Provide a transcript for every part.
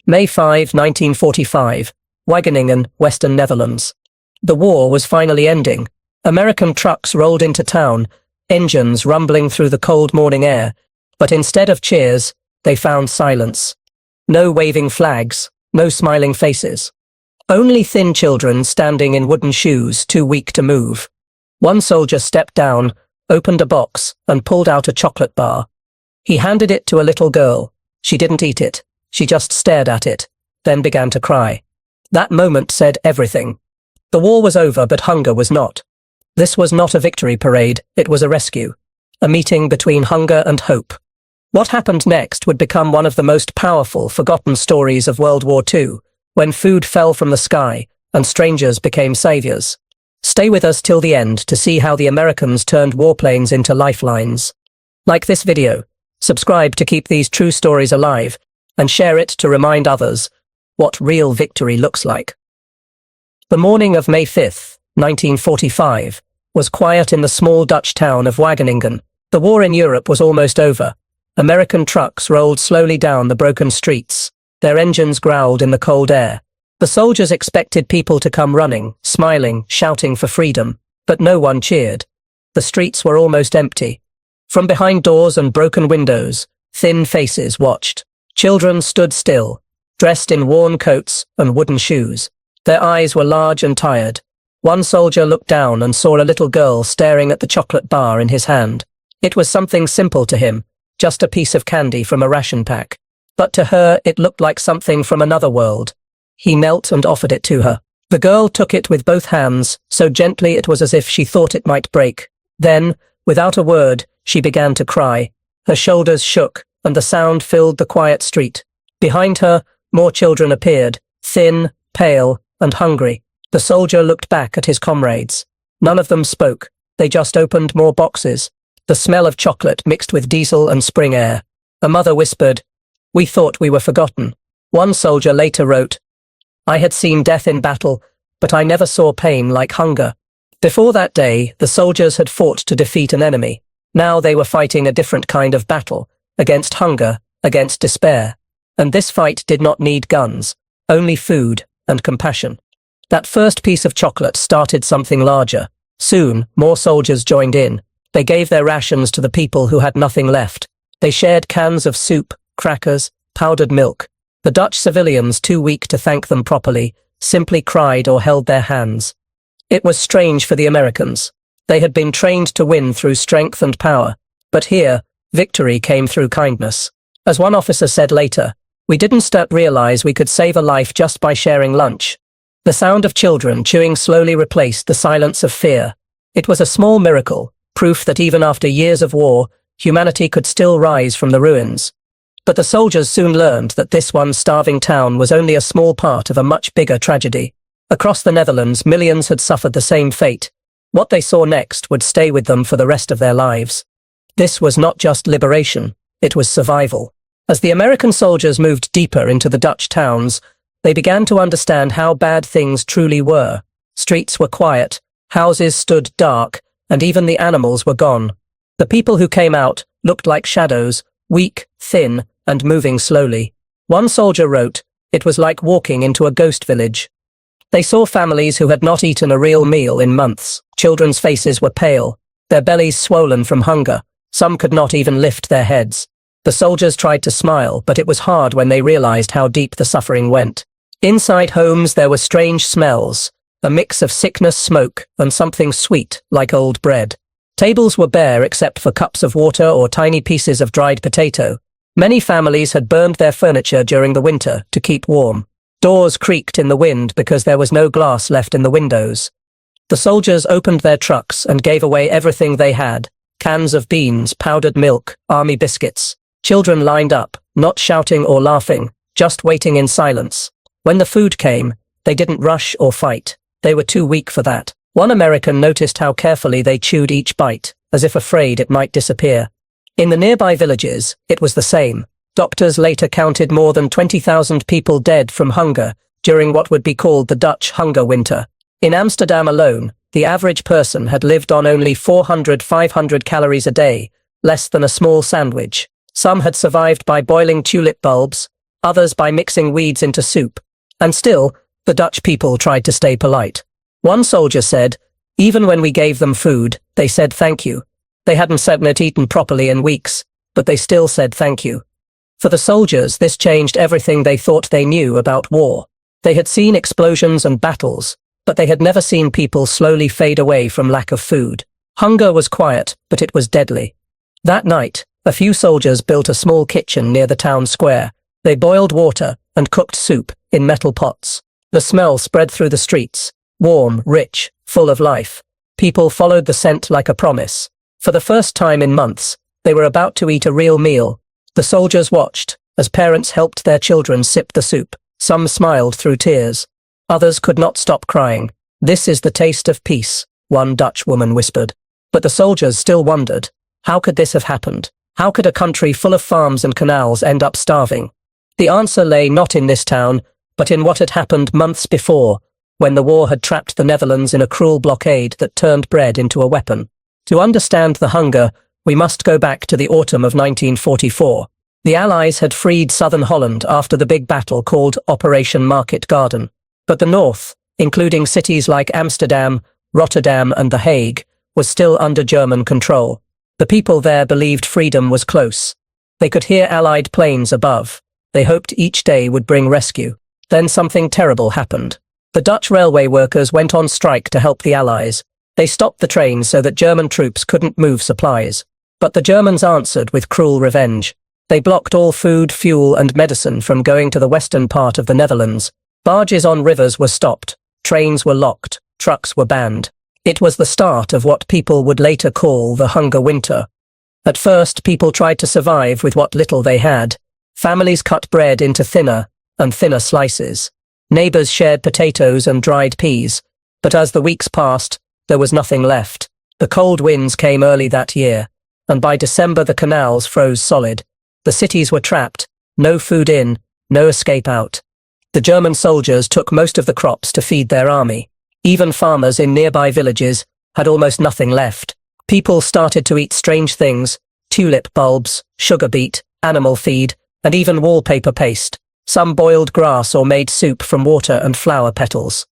May 5, 1945, Wageningen, Western Netherlands. The war was finally ending. American trucks rolled into town, engines rumbling through the cold morning air, but instead of cheers, they found silence. No waving flags, no smiling faces. Only thin children standing in wooden shoes, too weak to move. One soldier stepped down, opened a box, and pulled out a chocolate bar. He handed it to a little girl. She didn't eat it. She just stared at it, then began to cry. That moment said everything. The war was over, but hunger was not. This was not a victory parade, it was a rescue. A meeting between hunger and hope. What happened next would become one of the most powerful, forgotten stories of World War II, when food fell from the sky and strangers became saviors. Stay with us till the end to see how the Americans turned warplanes into lifelines. Like this video, subscribe to keep these true stories alive, and share it to remind others what real victory looks like. The morning of May 5th, 1945, was quiet in the small Dutch town of Wageningen. The war in Europe was almost over. American trucks rolled slowly down the broken streets. Their engines growled in the cold air. The soldiers expected people to come running, smiling, shouting for freedom, but no one cheered. The streets were almost empty. From behind doors and broken windows, thin faces watched. Children stood still, dressed in worn coats and wooden shoes. Their eyes were large and tired. One soldier looked down and saw a little girl staring at the chocolate bar in his hand. It was something simple to him, just a piece of candy from a ration pack. But to her, it looked like something from another world. He knelt and offered it to her. The girl took it with both hands, so gently it was as if she thought it might break. Then, without a word, she began to cry. Her shoulders shook, and the sound filled the quiet street. Behind her, more children appeared, thin, pale, and hungry. The soldier looked back at his comrades. None of them spoke. They just opened more boxes. The smell of chocolate mixed with diesel and spring air. A mother whispered, "We thought we were forgotten." One soldier later wrote, "I had seen death in battle, but I never saw pain like hunger." Before that day, the soldiers had fought to defeat an enemy. Now they were fighting a different kind of battle, against hunger, against despair. And this fight did not need guns, only food and compassion. That first piece of chocolate started something larger. Soon, more soldiers joined in. They gave their rations to the people who had nothing left. They shared cans of soup, crackers, powdered milk. The Dutch civilians, too weak to thank them properly, simply cried or held their hands. It was strange for the Americans. They had been trained to win through strength and power. But here, victory came through kindness. As one officer said later, "We didn't realize we could save a life just by sharing lunch." The sound of children chewing slowly replaced the silence of fear. It was a small miracle, proof that even after years of war, humanity could still rise from the ruins. But the soldiers soon learned that this one starving town was only a small part of a much bigger tragedy. Across the Netherlands, millions had suffered the same fate. What they saw next would stay with them for the rest of their lives. This was not just liberation, it was survival. As the American soldiers moved deeper into the Dutch towns, they began to understand how bad things truly were. Streets were quiet, houses stood dark, and even the animals were gone. The people who came out looked like shadows, weak, thin, and moving slowly. One soldier wrote, "It was like walking into a ghost village." They saw families who had not eaten a real meal in months. Children's faces were pale, their bellies swollen from hunger. Some could not even lift their heads. The soldiers tried to smile, but it was hard when they realized how deep the suffering went. Inside homes there were strange smells, a mix of sickness, smoke, and something sweet, like old bread. Tables were bare except for cups of water or tiny pieces of dried potato. Many families had burned their furniture during the winter to keep warm. Doors creaked in the wind because there was no glass left in the windows. The soldiers opened their trucks and gave away everything they had: cans of beans, powdered milk, army biscuits. Children lined up, not shouting or laughing, just waiting in silence. When the food came, they didn't rush or fight. They were too weak for that. One American noticed how carefully they chewed each bite, as if afraid it might disappear. In the nearby villages, it was the same. Doctors later counted more than 20,000 people dead from hunger during what would be called the Dutch hunger winter. In Amsterdam alone, the average person had lived on only 400–500 calories a day, less than a small sandwich. Some had survived by boiling tulip bulbs, others by mixing weeds into soup. And still, the Dutch people tried to stay polite. One soldier said, "Even when we gave them food, they said thank you. They hadn't eaten properly in weeks, but they still said thank you." For the soldiers, this changed everything they thought they knew about war. They had seen explosions and battles, but they had never seen people slowly fade away from lack of food. Hunger was quiet, but it was deadly. That night, a few soldiers built a small kitchen near the town square. They boiled water and cooked soup in metal pots. The smell spread through the streets, warm, rich, full of life. People followed the scent like a promise. For the first time in months, they were about to eat a real meal. The soldiers watched, as parents helped their children sip the soup. Some smiled through tears. Others could not stop crying. "This is the taste of peace," one Dutch woman whispered. But the soldiers still wondered, how could this have happened? How could a country full of farms and canals end up starving? The answer lay not in this town, but in what had happened months before, when the war had trapped the Netherlands in a cruel blockade that turned bread into a weapon. To understand the hunger, we must go back to the autumn of 1944. The Allies had freed southern Holland after the big battle called Operation Market Garden. But the north, including cities like Amsterdam, Rotterdam and The Hague, was still under German control. The people there believed freedom was close. They could hear Allied planes above. They hoped each day would bring rescue. Then something terrible happened. The Dutch railway workers went on strike to help the Allies. They stopped the trains so that German troops couldn't move supplies. But the Germans answered with cruel revenge. They blocked all food, fuel and medicine from going to the western part of the Netherlands. Barges on rivers were stopped. Trains were locked. Trucks were banned. It was the start of what people would later call the Hunger Winter. At first, people tried to survive with what little they had. Families cut bread into thinner and thinner slices. Neighbors shared potatoes and dried peas. But as the weeks passed, there was nothing left. The cold winds came early that year, and by December the canals froze solid. The cities were trapped, no food in, no escape out. The German soldiers took most of the crops to feed their army. Even farmers in nearby villages had almost nothing left. People started to eat strange things: tulip bulbs, sugar beet, animal feed, and even wallpaper paste. Some boiled grass or made soup from water and flower petals.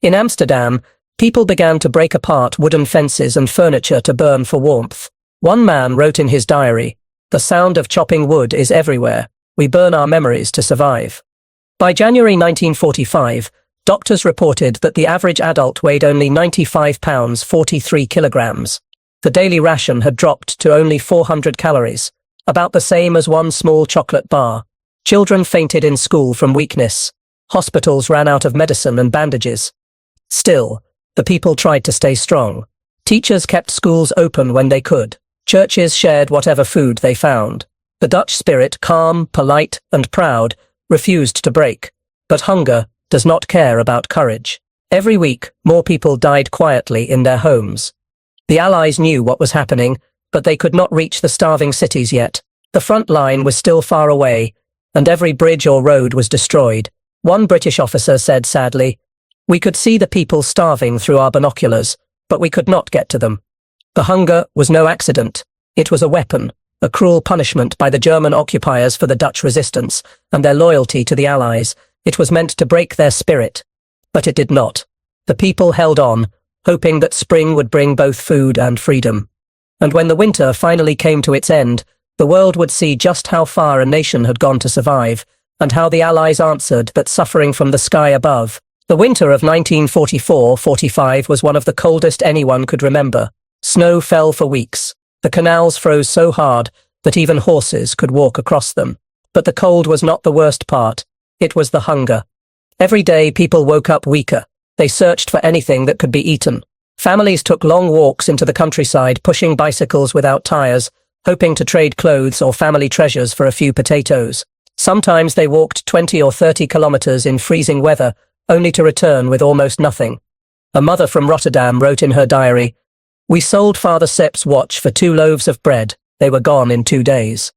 In Amsterdam, people began to break apart wooden fences and furniture to burn for warmth. One man wrote in his diary, "The sound of chopping wood is everywhere. We burn our memories to survive." By January 1945, doctors reported that the average adult weighed only 95 pounds 43 kilograms. The daily ration had dropped to only 400 calories, about the same as one small chocolate bar. Children fainted in school from weakness. Hospitals ran out of medicine and bandages. Still, the people tried to stay strong. Teachers kept schools open when they could. Churches shared whatever food they found. The Dutch spirit, calm, polite, and proud, refused to break. But hunger does not care about courage. Every week, more people died quietly in their homes. The Allies knew what was happening, but they could not reach the starving cities yet. The front line was still far away, and every bridge or road was destroyed. One British officer said sadly, "We could see the people starving through our binoculars, but we could not get to them." The hunger was no accident. It was a weapon, a cruel punishment by the German occupiers for the Dutch resistance and their loyalty to the Allies. It was meant to break their spirit. But it did not. The people held on, hoping that spring would bring both food and freedom. And when the winter finally came to its end, the world would see just how far a nation had gone to survive, and how the Allies answered that suffering from the sky above. The winter of 1944-45 was one of the coldest anyone could remember. Snow fell for weeks. The canals froze so hard that even horses could walk across them. But the cold was not the worst part. It was the hunger. Every day people woke up weaker. They searched for anything that could be eaten. Families took long walks into the countryside, pushing bicycles without tires, hoping to trade clothes or family treasures for a few potatoes. Sometimes they walked 20 or 30 kilometers in freezing weather, only to return with almost nothing. A mother from Rotterdam wrote in her diary, "We sold Father Sepp's watch for 2 loaves of bread. They were gone in 2 days."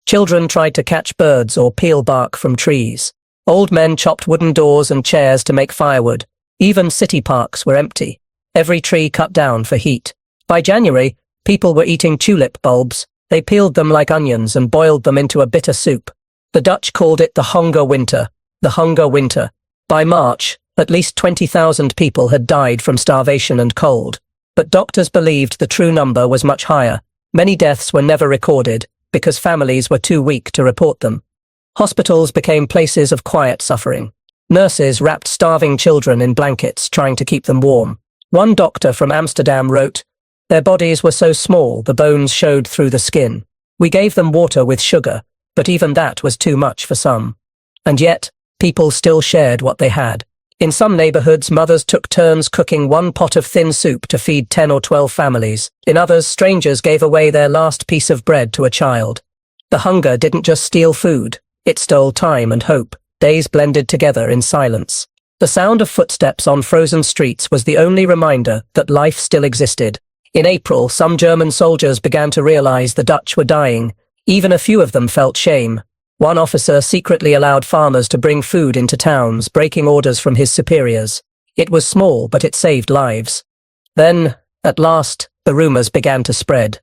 Children tried to catch birds or peel bark from trees. Old men chopped wooden doors and chairs to make firewood. Even city parks were empty. Every tree cut down for heat. By January, people were eating tulip bulbs. They peeled them like onions and boiled them into a bitter soup. The Dutch called it the Hunger Winter. The Hunger Winter. By March, at least 20,000 people had died from starvation and cold. But doctors believed the true number was much higher. Many deaths were never recorded, because families were too weak to report them. Hospitals became places of quiet suffering. Nurses wrapped starving children in blankets, trying to keep them warm. One doctor from Amsterdam wrote, "Their bodies were so small the bones showed through the skin. We gave them water with sugar, but even that was too much for some. And yet, people still shared what they had. In some neighborhoods, mothers took turns cooking one pot of thin soup to feed 10 or 12 families. In others, strangers gave away their last piece of bread to a child. The hunger didn't just steal food, it stole time and hope. Days blended together in silence. The sound of footsteps on frozen streets was the only reminder that life still existed. In April, some German soldiers began to realize the Dutch were dying. Even a few of them felt shame. One officer secretly allowed farmers to bring food into towns, breaking orders from his superiors. It was small, but it saved lives. Then, at last, the rumors began to spread.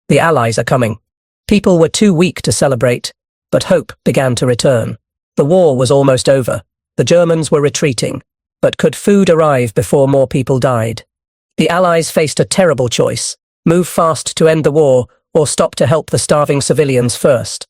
The Allies are coming. People were too weak to celebrate, but hope began to return. The war was almost over. The Germans were retreating. But could food arrive before more people died? The Allies faced a terrible choice: move fast to end the war, or stop to help the starving civilians first.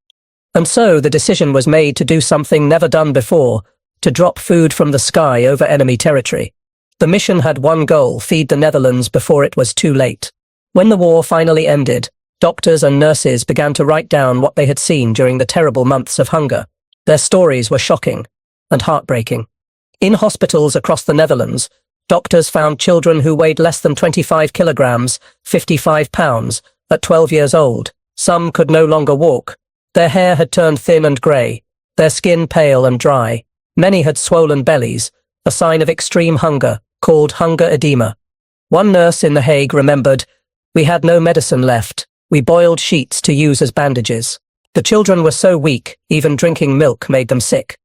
And so the decision was made to do something never done before, to drop food from the sky over enemy territory. The mission had one goal: feed the Netherlands before it was too late. When the war finally ended, doctors and nurses began to write down what they had seen during the terrible months of hunger. Their stories were shocking and heartbreaking. In hospitals across the Netherlands, doctors found children who weighed less than 25 kilograms, 55 pounds, at 12 years old. Some could no longer walk. Their hair had turned thin and grey, their skin pale and dry. Many had swollen bellies, a sign of extreme hunger, called hunger edema. One nurse in The Hague remembered, "We had no medicine left. We boiled sheets to use as bandages." The children were so weak, even drinking milk made them sick.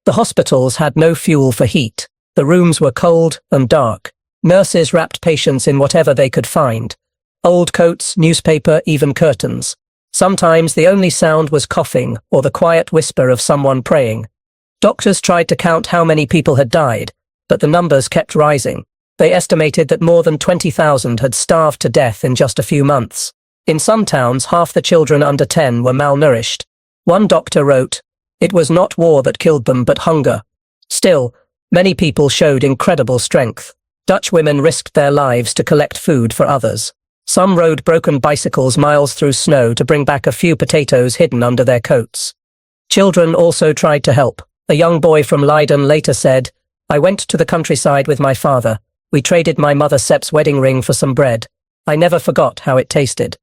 The hospitals had no fuel for heat. The rooms were cold and dark. Nurses wrapped patients in whatever they could find: old coats, newspaper, even curtains. Sometimes the only sound was coughing or the quiet whisper of someone praying. Doctors tried to count how many people had died, but the numbers kept rising. They estimated that more than 20,000 had starved to death in just a few months. In some towns, half the children under 10 were malnourished. One doctor wrote, "It was not war that killed them, but hunger." Still, many people showed incredible strength. Dutch women risked their lives to collect food for others. Some rode broken bicycles miles through snow to bring back a few potatoes hidden under their coats. Children also tried to help. A young boy from Leiden later said, "I went to the countryside with my father. We traded my mother Sepp's wedding ring for some bread. I never forgot how it tasted."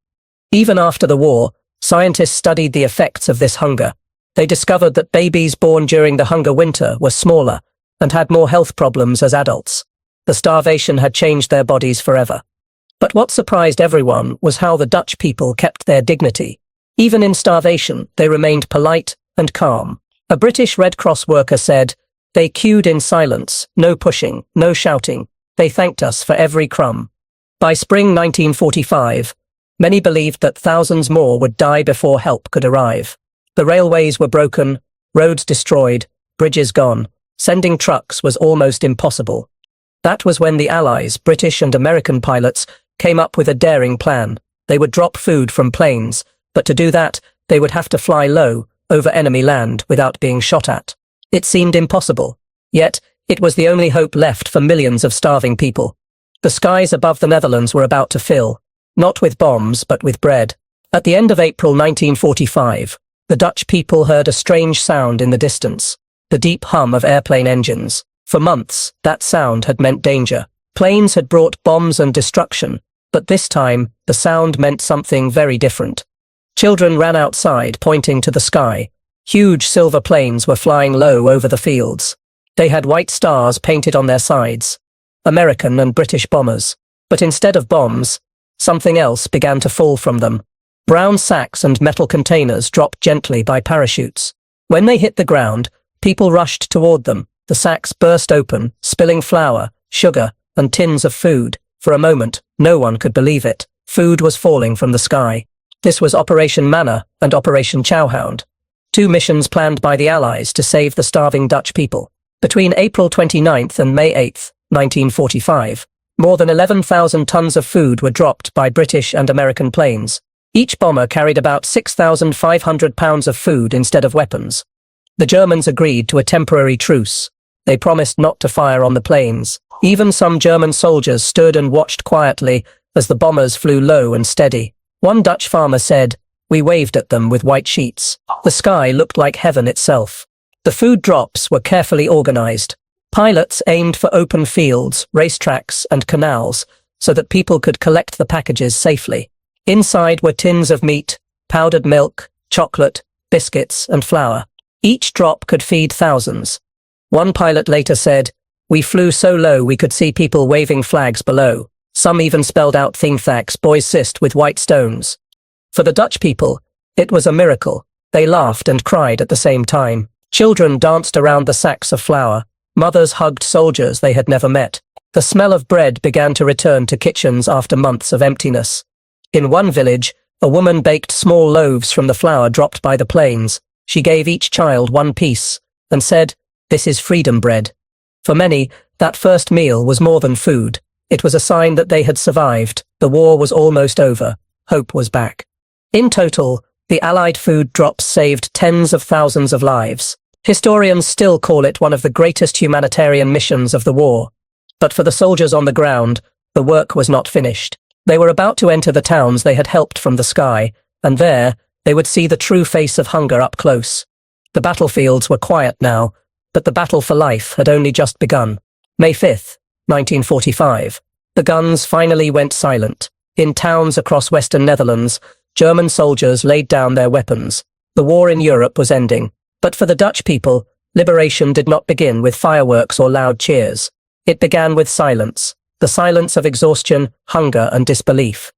Even after the war, scientists studied the effects of this hunger. They discovered that babies born during the hunger winter were smaller and had more health problems as adults. The starvation had changed their bodies forever. But what surprised everyone was how the Dutch people kept their dignity. Even in starvation, they remained polite and calm. A British Red Cross worker said, "They queued in silence, no pushing, no shouting. They thanked us for every crumb." By spring 1945, many believed that thousands more would die before help could arrive. The railways were broken, roads destroyed, bridges gone. Sending trucks was almost impossible. That was when the Allies, British and American pilots, came up with a daring plan. They would drop food from planes, but to do that, they would have to fly low, over enemy land, without being shot at. It seemed impossible. Yet, it was the only hope left for millions of starving people. The skies above the Netherlands were about to fill, not with bombs, but with bread. At the end of April 1945, the Dutch people heard a strange sound in the distance, the deep hum of airplane engines. For months, that sound had meant danger. Planes had brought bombs and destruction, but this time, the sound meant something very different. Children ran outside, pointing to the sky. Huge silver planes were flying low over the fields. They had white stars painted on their sides. American and British bombers. But instead of bombs, something else began to fall from them. Brown sacks and metal containers dropped gently by parachutes. When they hit the ground, people rushed toward them. The sacks burst open, spilling flour, sugar, and tins of food. For a moment, no one could believe it. Food was falling from the sky. This was Operation Manna and Operation Chowhound. two missions planned by the Allies to save the starving Dutch people. Between April 29th and May 8th, 1945, more than 11,000 tons of food were dropped by British and American planes. Each bomber carried about 6,500 pounds of food instead of weapons. The Germans agreed to a temporary truce. They promised not to fire on the planes. Even some German soldiers stood and watched quietly as the bombers flew low and steady. One Dutch farmer said, "We waved at them with white sheets. The sky looked like heaven itself." The food drops were carefully organized. Pilots aimed for open fields, racetracks, and canals so that people could collect the packages safely. Inside were tins of meat, powdered milk, chocolate, biscuits, and flour. Each drop could feed thousands. One pilot later said, "We flew so low we could see people waving flags below. Some even spelled out Thingthax Boys Sist with white stones." For the Dutch people, it was a miracle. They laughed and cried at the same time. Children danced around the sacks of flour. Mothers hugged soldiers they had never met. The smell of bread began to return to kitchens after months of emptiness. In one village, a woman baked small loaves from the flour dropped by the planes. She gave each child one piece and said, "This is freedom bread." For many, that first meal was more than food. It was a sign that they had survived. The war was almost over. Hope was back. In total, the Allied food drops saved tens of thousands of lives. Historians still call it one of the greatest humanitarian missions of the war. But for the soldiers on the ground, the work was not finished. They were about to enter the towns they had helped from the sky, and there, they would see the true face of hunger up close. The battlefields were quiet now, but the battle for life had only just begun. May 5th, 1945. The guns finally went silent. In towns across Western Netherlands, German soldiers laid down their weapons. The war in Europe was ending. But for the Dutch people, liberation did not begin with fireworks or loud cheers. It began with silence, the silence of exhaustion, hunger, and disbelief.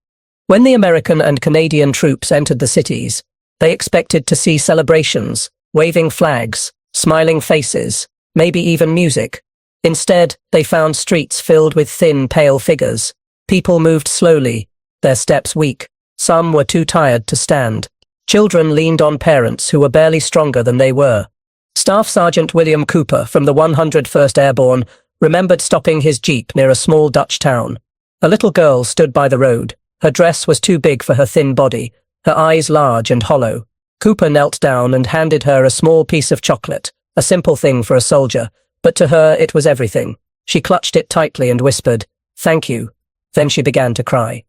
When the American and Canadian troops entered the cities, they expected to see celebrations, waving flags, smiling faces, maybe even music. Instead, they found streets filled with thin, pale figures. People moved slowly, their steps weak. Some were too tired to stand. Children leaned on parents who were barely stronger than they were. Staff Sergeant William Cooper from the 101st Airborne remembered stopping his jeep near a small Dutch town. A little girl stood by the road. Her dress was too big for her thin body, her eyes large and hollow. Cooper knelt down and handed her a small piece of chocolate, a simple thing for a soldier, but to her it was everything. She clutched it tightly and whispered, "Thank you." Then she began to cry.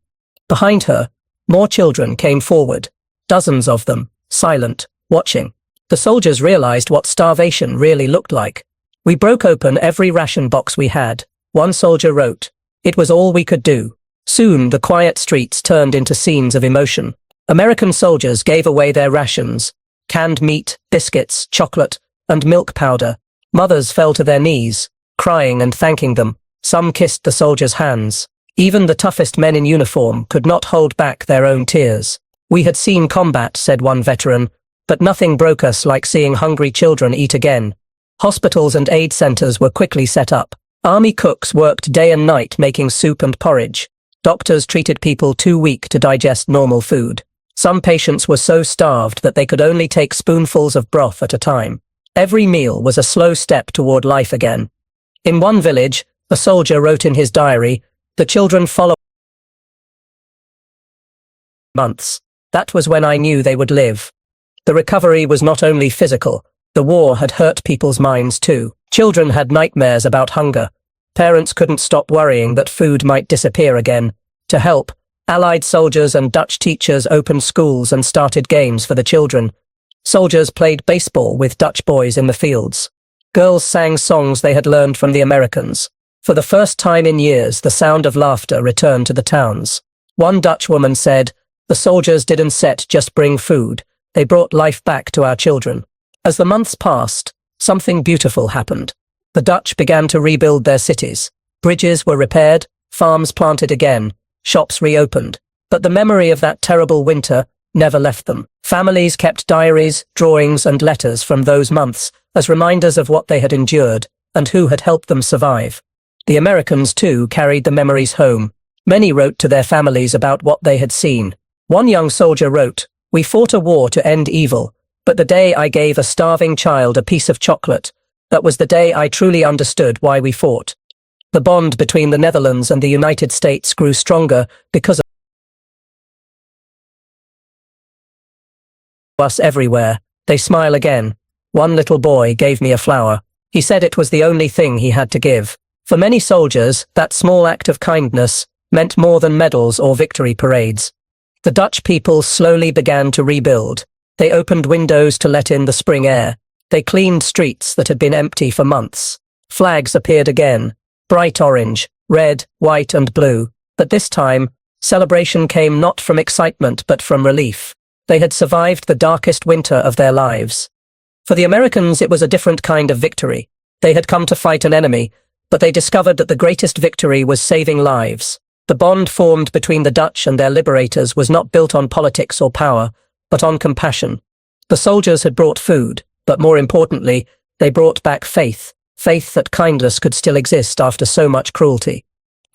Behind her, more children came forward. Dozens of them, silent, watching. The soldiers realized what starvation really looked like. "We broke open every ration box we had," one soldier wrote. "It was all we could do." Soon, the quiet streets turned into scenes of emotion. American soldiers gave away their rations, canned meat, biscuits, chocolate, and milk powder. Mothers fell to their knees, crying and thanking them. Some kissed the soldiers' hands. Even the toughest men in uniform could not hold back their own tears. "We had seen combat," said one veteran, "but nothing broke us like seeing hungry children eat again." Hospitals and aid centers were quickly set up. Army cooks worked day and night making soup and porridge. Doctors treated people too weak to digest normal food. Some patients were so starved that they could only take spoonfuls of broth at a time. Every meal was a slow step toward life again. In one village, a soldier wrote in his diary, "The children followed months. That was when I knew they would live." The recovery was not only physical, the war had hurt people's minds too. Children had nightmares about hunger. Parents couldn't stop worrying that food might disappear again. To help, Allied soldiers and Dutch teachers opened schools and started games for the children. Soldiers played baseball with Dutch boys in the fields. Girls sang songs they had learned from the Americans. For the first time in years, the sound of laughter returned to the towns. One Dutch woman said, "The soldiers didn't just bring food. They brought life back to our children." As the months passed, something beautiful happened. The Dutch began to rebuild their cities. Bridges were repaired, farms planted again, shops reopened. But the memory of that terrible winter never left them. Families kept diaries, drawings, and letters from those months as reminders of what they had endured and who had helped them survive. The Americans, too, carried the memories home. Many wrote to their families about what they had seen. One young soldier wrote, "We fought a war to end evil, But the day I gave a starving child a piece of chocolate, that was the day I truly understood why we fought. The bond between the Netherlands and the United States grew stronger because of us everywhere. They smile again. One little boy gave me a flower. He said it was the only thing he had to give. For many soldiers, that small act of kindness meant more than medals or victory parades. The Dutch people slowly began to rebuild. They opened windows to let in the spring air. They cleaned streets that had been empty for months. Flags appeared again, bright orange, red, white and blue. But this time, celebration came not from excitement but from relief. They had survived the darkest winter of their lives. For the Americans, it was a different kind of victory. They had come to fight an enemy, but they discovered that the greatest victory was saving lives. The bond formed between the Dutch and their liberators was not built on politics or power, but on compassion. The soldiers had brought food, but more importantly, they brought back faith that kindness could still exist after so much cruelty.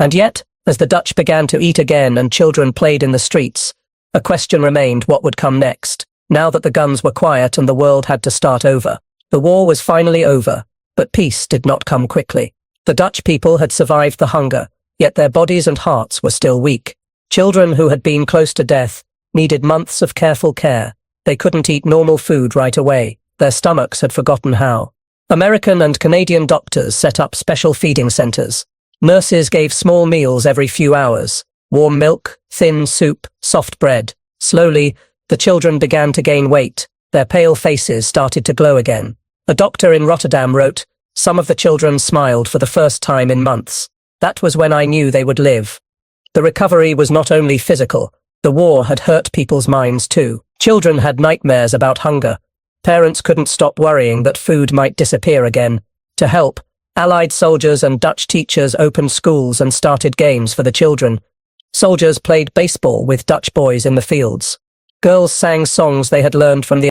And yet, as the Dutch began to eat again and children played in the streets, a question remained: what would come next? Now that the guns were quiet and the world had to start over. The war was finally over, but peace did not come quickly. The Dutch people had survived the hunger, yet their bodies and hearts were still weak. Children who had been close to death needed months of careful care. They couldn't eat normal food right away. Their stomachs had forgotten how. American and Canadian doctors set up special feeding centers. Nurses gave small meals every few hours. Warm milk, thin soup, soft bread. Slowly, the children began to gain weight. Their pale faces started to glow again. A doctor in Rotterdam wrote, "Some of the children smiled for the first time in months. That was when I knew they would live." The recovery was not only physical. The war had hurt people's minds too. Children had nightmares about hunger. Parents couldn't stop worrying that food might disappear again. To help, Allied soldiers and Dutch teachers opened schools and started games for the children. Soldiers played baseball with Dutch boys in the fields. Girls sang songs they had learned from the